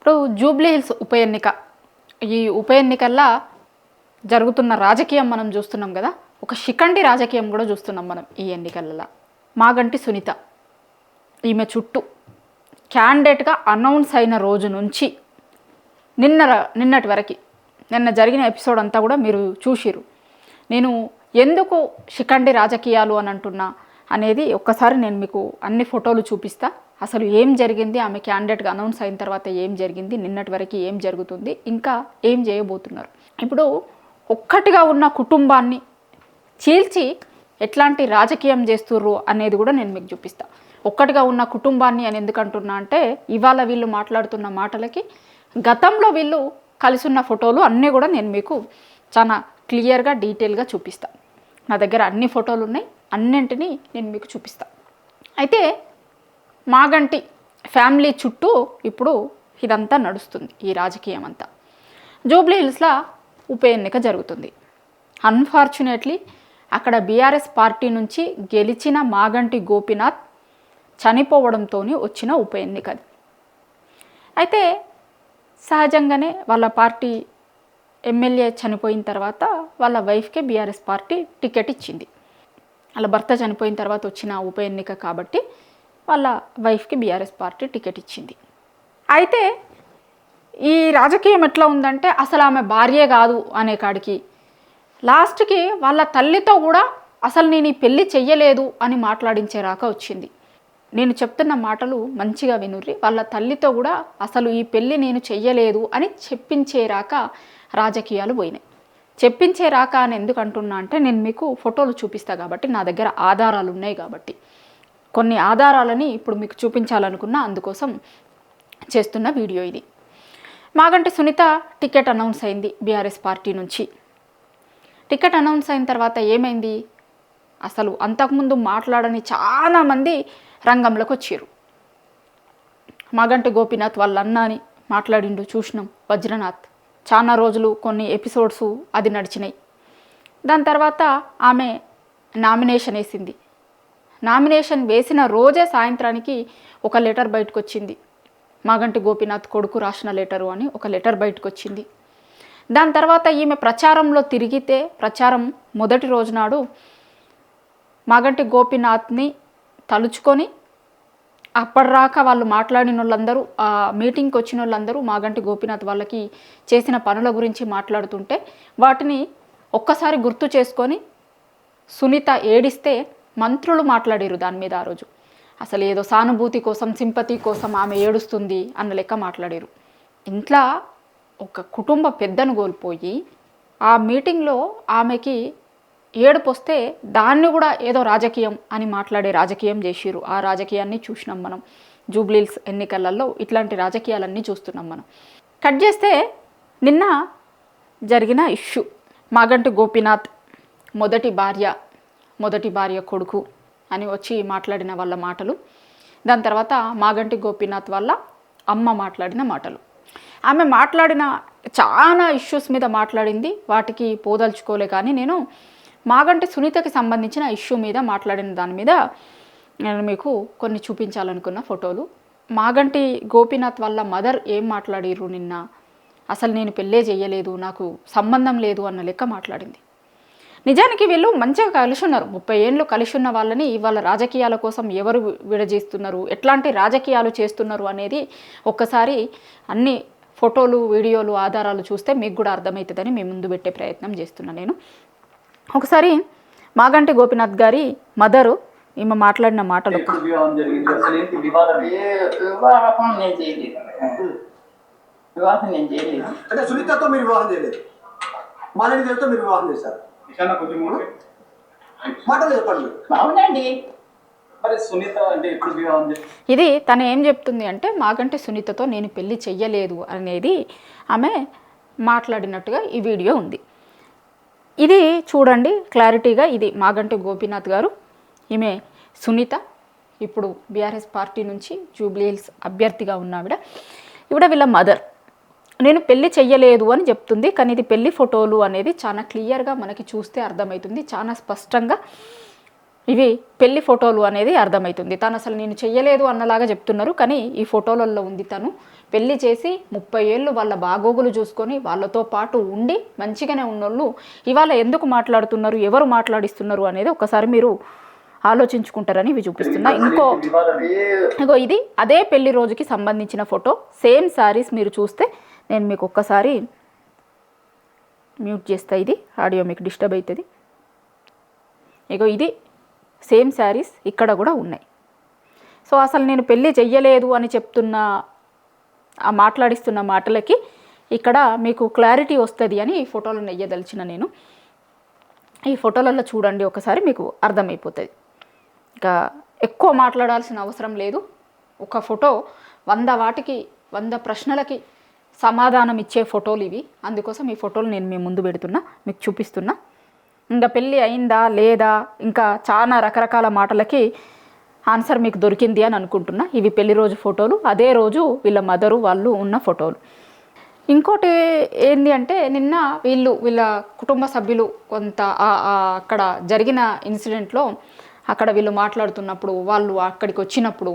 ఇప్పుడు Jubilee hills ఉప ఎన్నిక, ఈ ఉప ఎన్నికల్లో జరుగుతున్న రాజకీయం మనం చూస్తున్నాం కదా, ఒక శిఖండి రాజకీయం కూడా చూస్తున్నాం మనం ఈ ఎన్నికలలో. మాగంటి సునీత ఈమె చుట్టూ క్యాండిడేట్గా అనౌన్స్ అయిన రోజు నుంచి నిన్నటి వరకు, నిన్న జరిగిన ఎపిసోడ్ అంతా కూడా మీరు చూసిరు. నేను ఎందుకు శిఖండి రాజకీయాలు అని అంటున్నా అనేది ఒక్కసారి నేను మీకు అన్ని ఫోటోలు చూపిస్తా. అసలు ఏం జరిగింది, ఆమె క్యాండిడేట్గా అనౌన్స్ అయిన తర్వాత ఏం జరిగింది, నిన్నటి వరకు ఏం జరుగుతుంది, ఇంకా ఏం చేయబోతున్నారు. ఇప్పుడు ఒక్కటిగా ఉన్న కుటుంబాన్ని చీల్చి ఎట్లాంటి రాజకీయం చేస్తుర్రు అనేది కూడా నేను మీకు చూపిస్తా. ఒక్కటిగా ఉన్న కుటుంబాన్ని అని ఎందుకు అంటున్నా అంటే, ఇవాళ వీళ్ళు మాట్లాడుతున్న మాటలకి గతంలో వీళ్ళు కలిసి ఉన్న ఫోటోలు అన్నీ కూడా నేను మీకు చాలా క్లియర్గా డీటెయిల్గా చూపిస్తా. నా దగ్గర అన్ని ఫోటోలు ఉన్నాయి, అన్నింటినీ నేను మీకు చూపిస్తా. అయితే మాగంటి ఫ్యామిలీ చుట్టూ ఇప్పుడు ఇదంతా నడుస్తుంది, ఈ రాజకీయం అంతా. జూబ్లీ హిల్స్లో ఉప ఎన్నిక జరుగుతుంది. అన్ఫార్చునేట్లీ అక్కడ బీఆర్ఎస్ పార్టీ నుంచి గెలిచిన మాగంటి గోపీనాథ్ చనిపోవడంతో వచ్చిన ఉప ఎన్నిక అది. అయితే సహజంగానే వాళ్ళ పార్టీ ఎమ్మెల్యే చనిపోయిన తర్వాత వాళ్ళ వైఫ్కే బీఆర్ఎస్ పార్టీ టికెట్ ఇచ్చింది. వాళ్ళ భర్త చనిపోయిన తర్వాత వచ్చిన ఉప ఎన్నిక కాబట్టి వాళ్ళ వైఫ్కి బీఆర్ఎస్ పార్టీ టికెట్ ఇచ్చింది. అయితే ఈ రాజకీయం ఎట్లా ఉందంటే, అసలు ఆమె భార్యే కాదు అనే కాడికి లాస్ట్కి వాళ్ళ తల్లితో కూడా అసలు నేను ఈ పెళ్ళి చెయ్యలేదు అని మాట్లాడించేరాక వచ్చింది. నేను చెప్తున్న మాటలు మంచిగా వినుర్రి. వాళ్ళ తల్లితో కూడా అసలు ఈ పెళ్ళి నేను చెయ్యలేదు అని చెప్పించేరాక రాజకీయాలు పోయినాయి. చెప్పించేరాక అని ఎందుకు అంటున్నా అంటే, నేను మీకు ఫోటోలు చూపిస్తా కాబట్టి, నా దగ్గర ఆధారాలు ఉన్నాయి కాబట్టి, కొన్ని ఆధారాలని ఇప్పుడు మీకు చూపించాలనుకున్నా, అందుకోసం చేస్తున్న వీడియో ఇది. మాగంటి సునీత టికెట్ అనౌన్స్ అయింది బీఆర్ఎస్ పార్టీ నుంచి. టికెట్ అనౌన్స్ అయిన తర్వాత ఏమైంది, అసలు అంతకుముందు మాట్లాడని చాలామంది రంగంలోకి వచ్చారు. మాగంటి గోపీనాథ్ వాళ్ళ అన్నని మాట్లాడిండు, చూసినాం. వజ్రనాథ్ చాలా రోజులు కొన్ని ఎపిసోడ్స్ అది నడిచినాయి. దాని తర్వాత ఆమె నామినేషన్ వేసింది. నామినేషన్ వేసిన రోజే సాయంత్రానికి ఒక లెటర్ బయటకు వచ్చింది. మాగంటి గోపీనాథ్ కొడుకు రాసిన లెటరు అని ఒక లెటర్ బయటకు వచ్చింది. దాని తర్వాత ఈమె ప్రచారంలో తిరిగితే, ప్రచారం మొదటి రోజు నాడు మాగంటి గోపీనాథ్ని తలుచుకొని అప్పటిదాకా వాళ్ళు మాట్లాడిన వాళ్ళందరూ, ఆ మీటింగ్కి వచ్చిన వాళ్ళందరూ మాగంటి గోపీనాథ్ వాళ్ళకి చేసిన పనుల గురించి మాట్లాడుతుంటే వాటిని ఒక్కసారి గుర్తు చేసుకొని సునీత ఏడిస్తే మంత్రులు మాట్లాడారు దాని మీద. ఆ రోజు అసలు ఏదో సానుభూతి కోసం, సింపతి కోసం ఆమె ఏడుస్తుంది అన్న లెక్క మాట్లాడారు. ఇంట్లో ఒక కుటుంబ పెద్దను కోల్పోయి ఆ మీటింగ్లో ఆమెకి ఏడుపు వస్తే దాన్ని కూడా ఏదో రాజకీయం అని మాట్లాడే రాజకీయం చేసిరు. ఆ రాజకీయాన్ని చూసినాం మనం జూబ్లీ హిల్స్ ఎన్నికలలో. ఇట్లాంటి రాజకీయాలన్నీ చూస్తున్నాం మనం. కట్ చేస్తే నిన్న జరిగిన ఇష్యూ, మాగంటి గోపీనాథ్ మొదటి భార్య కొడుకు అని వచ్చి మాట్లాడిన వాళ్ళ మాటలు, దాని తర్వాత మాగంటి గోపీనాథ్ వాళ్ళ అమ్మ మాట్లాడిన మాటలు. ఆమె మాట్లాడిన చాలా ఇష్యూస్ మీద మాట్లాడింది, వాటికి పోదలుచుకోలే. కానీ నేను మాగంటి సునీతకి సంబంధించిన ఇష్యూ మీద మాట్లాడిన దాని మీద నేను మీకు కొన్ని చూపించాలనుకున్న ఫోటోలు. మాగంటి గోపీనాథ్ వాళ్ళ మదర్ ఏం మాట్లాడిర్రు నిన్న, అసలు నేను పెళ్ళే చేయలేదు, నాకు సంబంధం లేదు అన్న లెక్క మాట్లాడింది. నిజానికి వీళ్ళు మంచిగా కలిసి ఉన్నారు. 30 ఏళ్ళు కలిసి ఉన్న వాళ్ళని ఇవాళ రాజకీయాల కోసం ఎవరు విడజేస్తున్నారు, ఎట్లాంటి రాజకీయాలు చేస్తున్నారు అనేది ఒక్కసారి అన్ని ఫోటోలు, వీడియోలు, ఆధారాలు చూస్తే మీకు కూడా అర్థమవుతుందని మీ ముందు పెట్టే ప్రయత్నం చేస్తున్నాను నేను. ఒకసారి మాగంటి గోపీనాథ్ గారి మదరు ఈమె మాట్లాడిన మాటలు. ఇది తను ఏం చెప్తుంది అంటే, మాగంటి సునీతతో నేను పెళ్లి చెయ్యలేదు అనేది ఆమె మాట్లాడినట్టుగా ఈ వీడియో ఉంది. ఇది చూడండి క్లారిటీగా. ఇది మాగంటి గోపీనాథ్ గారు, ఈమె సునీత, ఇప్పుడు బీఆర్ఎస్ పార్టీ నుంచి జూబ్లీ హిల్స్ అభ్యర్థిగా ఉన్నావిడ. ఈవిడ వీళ్ళ మదర్. నేను పెళ్ళి చెయ్యలేదు అని చెప్తుంది, కానీ ఇది పెళ్లి ఫోటోలు అనేది చాలా క్లియర్గా మనకి చూస్తే అర్థమవుతుంది. చాలా స్పష్టంగా ఇవి పెళ్లి ఫోటోలు అనేది అర్థమవుతుంది. తను అసలు నేను చెయ్యలేదు అన్నలాగా చెప్తున్నారు, కానీ ఈ ఫోటోలలో ఉంది తను పెళ్లి చేసి 30 ఏళ్ళు వాళ్ళ బాగోగులు చూసుకొని వాళ్ళతో పాటు ఉండి మంచిగానే ఉన్నోళ్ళు ఇవాళ ఎందుకు మాట్లాడుతున్నారు, ఎవరు మాట్లాడిస్తున్నారు అనేది ఒకసారి మీరు ఆలోచించుకుంటారని ఇవి చూపిస్తున్నా. ఇంకో ఇది అదే పెళ్లి రోజుకి సంబంధించిన ఫోటో, సేమ్ శారీస్. మీరు చూస్తే నేను మీకు ఒక్కసారి మ్యూట్ చేస్తా, ఇది ఆడియో మీకు డిస్టర్బ్ అవుతుంది. ఇగో ఇది సేమ్ శారీస్ ఇక్కడ కూడా ఉన్నాయి. సో అసలు నేను పెళ్ళి చెయ్యలేదు అని చెప్తున్న ఆ మాట్లాడిస్తున్న మాటలకి ఇక్కడ మీకు క్లారిటీ వస్తుంది అని ఈ ఫోటోలను నెయ్యదలిచిన నేను. ఈ ఫోటోలలో చూడండి ఒకసారి, మీకు అర్థమైపోతుంది. ఇంకా ఎక్కువ మాట్లాడాల్సిన అవసరం లేదు. ఒక ఫోటో 100 ప్రశ్నలకి సమాధానం ఇచ్చే ఫోటోలు ఇవి. అందుకోసం ఈ ఫోటోలు నేను మీ ముందు పెడుతున్నా, మీకు చూపిస్తున్నా. ఇంకా పెళ్ళి అయిందా లేదా, ఇంకా చాలా రకరకాల మాటలకి ఆన్సర్ మీకు దొరికింది అని అనుకుంటున్నా. ఇవి పెళ్లి రోజు ఫోటోలు, అదే రోజు వీళ్ళ మదరు వాళ్ళు ఉన్న ఫోటోలు. ఇంకోటి ఏంటి అంటే, నిన్న వీళ్ళ కుటుంబ సభ్యులు కొంత అక్కడ జరిగిన ఇన్సిడెంట్లో అక్కడ వీళ్ళు మాట్లాడుతున్నప్పుడు, వాళ్ళు అక్కడికి వచ్చినప్పుడు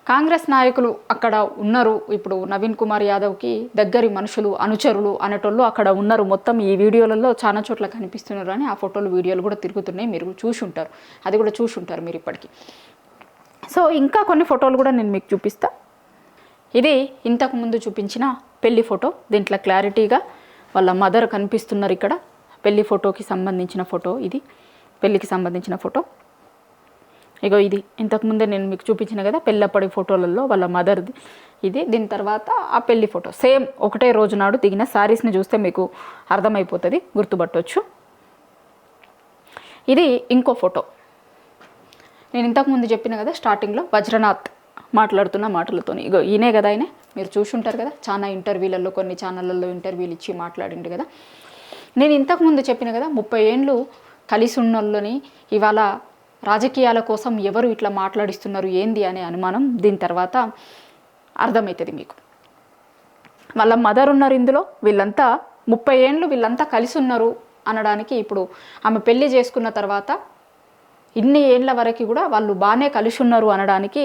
కాంగ్రెస్ నాయకులు అక్కడ ఉన్నారు. ఇప్పుడు నవీన్ కుమార్ యాదవ్కి దగ్గరి మనుషులు, అనుచరులు అనేటోళ్ళు అక్కడ ఉన్నారు. మొత్తం ఈ వీడియోలలో చాలా చోట్ల కనిపిస్తున్నారు అని ఆ ఫోటోలు వీడియోలు కూడా తిరుగుతున్నాయి. మీరు చూసుంటారు, అది కూడా చూసుంటారు మీరు ఇప్పటికీ. సో ఇంకా కొన్ని ఫోటోలు కూడా నేను మీకు చూపిస్తా. ఇది ఇంతకు ముందు చూపించిన పెళ్లి ఫోటో. దీంట్లో క్లారిటీగా వాళ్ళ మదర్ కనిపిస్తున్నారు. ఇక్కడ పెళ్లి ఫోటోకి సంబంధించిన ఫోటో, ఇది పెళ్ళికి సంబంధించిన ఫోటో. ఇగో ఇది ఇంతకుముందే నేను మీకు చూపించిన కదా పెళ్ళప్పటి ఫోటోలలో వాళ్ళ మదర్ది ఇది. దీని తర్వాత ఆ పెళ్లి ఫోటో సేమ్ ఒకటే రోజు నాడు దిగిన శారీస్ని చూస్తే మీకు అర్థమైపోతుంది, గుర్తుపట్టవచ్చు. ఇది ఇంకో ఫోటో. నేను ఇంతకుముందు చెప్పిన కదా స్టార్టింగ్లో వజ్రనాథ్ మాట్లాడుతున్న మాటలతోని. ఇగో ఈయనే కదా, ఆయనే మీరు చూసుంటారు కదా, చాలా ఇంటర్వ్యూలలో కొన్ని ఛానళ్ళల్లో ఇంటర్వ్యూలు ఇచ్చి మాట్లాడిండు కదా. నేను ఇంతకుముందు చెప్పిన కదా 30 ఏళ్ళు కలిసి ఉన్నోళ్ళని ఇవాళ రాజకీయాల కోసం ఎవరు ఇట్లా మాట్లాడిస్తున్నారు ఏంది అనే అనుమానం దీని తర్వాత అర్థమవుతుంది మీకు. వాళ్ళ మదర్ ఉన్నారు ఇందులో, వీళ్ళంతా 30 ఏళ్ళు వీళ్ళంతా కలిసి ఉన్నారు అనడానికి ఇప్పుడు ఆమె పెళ్లి చేసుకున్న తర్వాత ఇన్ని ఏళ్ళ వరకు కూడా వాళ్ళు బాగానే కలిసి ఉన్నారు అనడానికి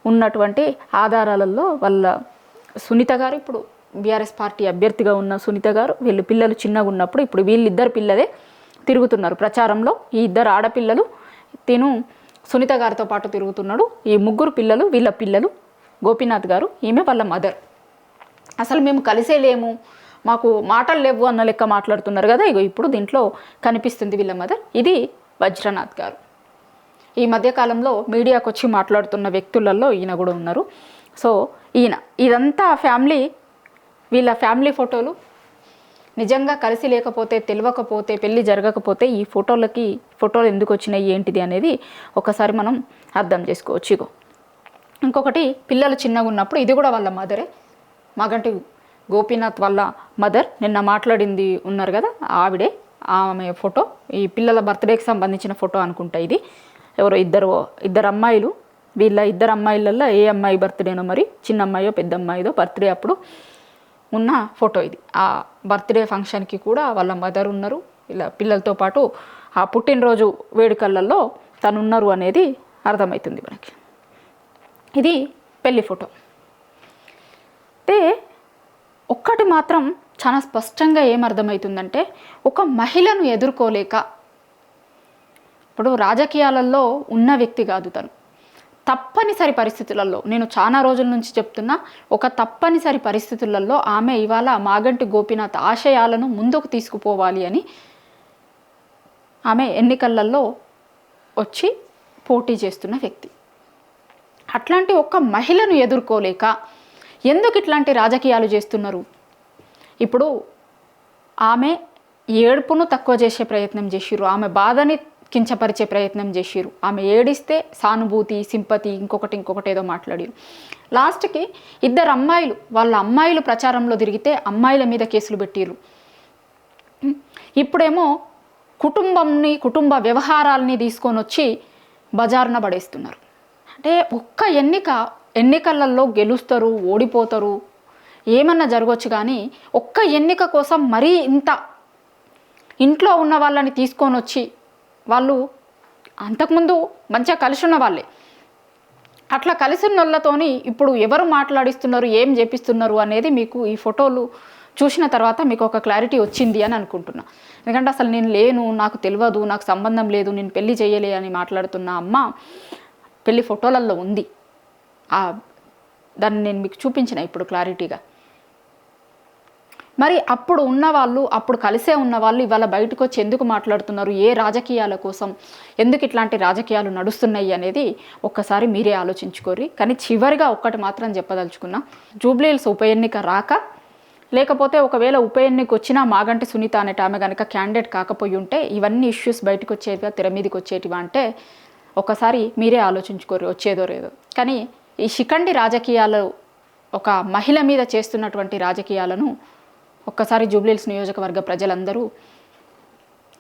ఉన్నటువంటి ఆధారాలలో వాళ్ళ సునీత గారు, ఇప్పుడు బీఆర్ఎస్ పార్టీ అభ్యర్థిగా ఉన్న సునీత గారు, వీళ్ళు పిల్లలు చిన్నగా ఉన్నప్పుడు, ఇప్పుడు వీళ్ళిద్దరు పిల్లలే తిరుగుతున్నారు ప్రచారంలో. ఈ 2 ఆడపిల్లలు తిను సునీత గారితో పాటు తిరుగుతున్నాడు. ఈ 3 పిల్లలు వీళ్ళ పిల్లలు. గోపీనాథ్ గారు, ఈమె వాళ్ళ మదర్. అసలు మేము కలిసే లేము, మాకు మాటలు లేవు అన్న లెక్క మాట్లాడుతున్నారు కదా. ఇగో ఇప్పుడు దీంట్లో కనిపిస్తుంది వీళ్ళ మదర్. ఇది వజ్రనాథ్ గారు. ఈ మధ్యకాలంలో మీడియాకు వచ్చి మాట్లాడుతున్న వ్యక్తులలో ఈయన కూడా ఉన్నారు. సో ఈయన, ఇదంతా ఫ్యామిలీ, వీళ్ళ ఫ్యామిలీ ఫోటోలు. నిజంగా కలిసి లేకపోతే, తెలియకపోతే, పెళ్ళి జరగకపోతే ఈ ఫోటోలు ఎందుకు వచ్చినాయి ఏంటిది అనేది ఒకసారి మనం అర్థం చేసుకోవచ్చు. ఇగో ఇంకొకటి పిల్లలు చిన్నగా ఉన్నప్పుడు, ఇది కూడా వాళ్ళ మదరే, మాగంటి గోపీనాథ్ వాళ్ళ మదర్. నిన్న మాట్లాడింది ఉన్నారు కదా ఆవిడే, ఆమె ఫోటో. ఈ పిల్లల బర్త్డేకి సంబంధించిన ఫోటో అనుకుంటా ఇది. ఎవరో ఇద్దరు అమ్మాయిలు, వీళ్ళ 2 అమ్మాయిలలో ఏ అమ్మాయి బర్త్డేనో మరి, చిన్న అమ్మాయో పెద్ద అమ్మాయిదో బర్త్డే అప్పుడు ఉన్న ఫోటో ఇది. ఆ బర్త్డే ఫంక్షన్కి కూడా వాళ్ళ మదర్ ఉన్నారు, ఇలా పిల్లలతో పాటు ఆ పుట్టినరోజు వేడుకలలో తను ఉన్నారు అనేది అర్థమవుతుంది మనకి. ఇది పెళ్లి ఫోటో. అయితే ఒక్కటి మాత్రం చాలా స్పష్టంగా ఏమర్థమవుతుందంటే, ఒక మహిళను ఎదుర్కోలేక, ఇప్పుడు రాజకీయాలలో ఉన్న వ్యక్తి కాదు తను, తప్పనిసరి పరిస్థితులలో, నేను చాలా రోజుల నుంచి చెప్తున్నా, ఒక తప్పనిసరి పరిస్థితులలో ఆమె ఇవాళ మాగంటి గోపీనాథ్ ఆశయాలను ముందుకు తీసుకుపోవాలి అని ఆమె ఎన్నికలలో వచ్చి పోటీ చేస్తున్న వ్యక్తి. అట్లాంటి ఒక మహిళను ఎదుర్కోలేక ఎందుకు ఇట్లాంటి రాజకీయాలు చేస్తున్నారు? ఇప్పుడు ఆమె ఏడుపును తక్కువ చేసే ప్రయత్నం చేసిర్రు, ఆమె బాధని కించపరిచే ప్రయత్నం చేసిర్రు, ఆమె ఏడిస్తే సానుభూతి, సింపతి, ఇంకొకటి ఏదో మాట్లాడారు. లాస్ట్కి 2 అమ్మాయిలు, వాళ్ళ అమ్మాయిలు ప్రచారంలో తిరిగితే అమ్మాయిల మీద కేసులు పెట్టిర్రు. ఇప్పుడేమో కుటుంబ వ్యవహారాలని తీసుకొని వచ్చి బజారున పడేస్తున్నారు. అంటే ఒక్క ఎన్నికలలో గెలుస్తారు, ఓడిపోతారు, ఏమన్నా జరగవచ్చు, కానీ ఒక్క ఎన్నిక కోసం మరీ ఇంత ఇంట్లో ఉన్న వాళ్ళని తీసుకొని వచ్చి, వాళ్ళు అంతకుముందు మంచిగా కలిసి ఉన్న వాళ్ళే, అట్లా కలిసి ఉన్నోళ్ళతోని ఇప్పుడు ఎవరు మాట్లాడిస్తున్నారు, ఏం చేపిస్తున్నారు అనేది మీకు ఈ ఫోటోలు చూసిన తర్వాత మీకు ఒక క్లారిటీ వచ్చింది అని అనుకుంటున్నా. ఎందుకంటే అసలు నేను లేను, నాకు తెలియదు, నాకు సంబంధం లేదు, నేను పెళ్లి చేయలే అని మాట్లాడుతున్న అమ్మ పెళ్లి ఫోటోలలో ఉంది. దాన్ని నేను మీకు చూపించిన ఇప్పుడు క్లారిటీగా. మరి అప్పుడు ఉన్నవాళ్ళు, అప్పుడు కలిసే ఉన్నవాళ్ళు ఇవాళ బయటకు వచ్చి ఎందుకు మాట్లాడుతున్నారు, ఏ రాజకీయాల కోసం, ఎందుకు ఇట్లాంటి రాజకీయాలు నడుస్తున్నాయి అనేది ఒక్కసారి మీరే ఆలోచించుకోరి. కానీ చివరిగా ఒక్కటి మాత్రం చెప్పదలుచుకున్నా, జూబ్లీహిల్స్ ఉప ఎన్నిక రాక, లేకపోతే ఒకవేళ ఉప ఎన్నిక వచ్చినా మాగంటి సునీత అనేట ఆమె కనుక క్యాండిడేట్ కాకపోయి ఉంటే ఇవన్నీ ఇష్యూస్ బయటకు వచ్చేటివా, తెర మీదకి వచ్చేటివా అంటే ఒకసారి మీరే ఆలోచించుకోరు వచ్చేదో లేదో. కానీ ఈ శిఖండి రాజకీయాలు, ఒక మహిళ మీద చేస్తున్నటువంటి రాజకీయాలను ఒక్కసారి జూబ్లీహిల్స్ నియోజకవర్గ ప్రజలందరూ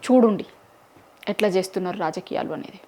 చూడండి ఎట్లా చేస్తున్నారు రాజకీయాలు అనేది.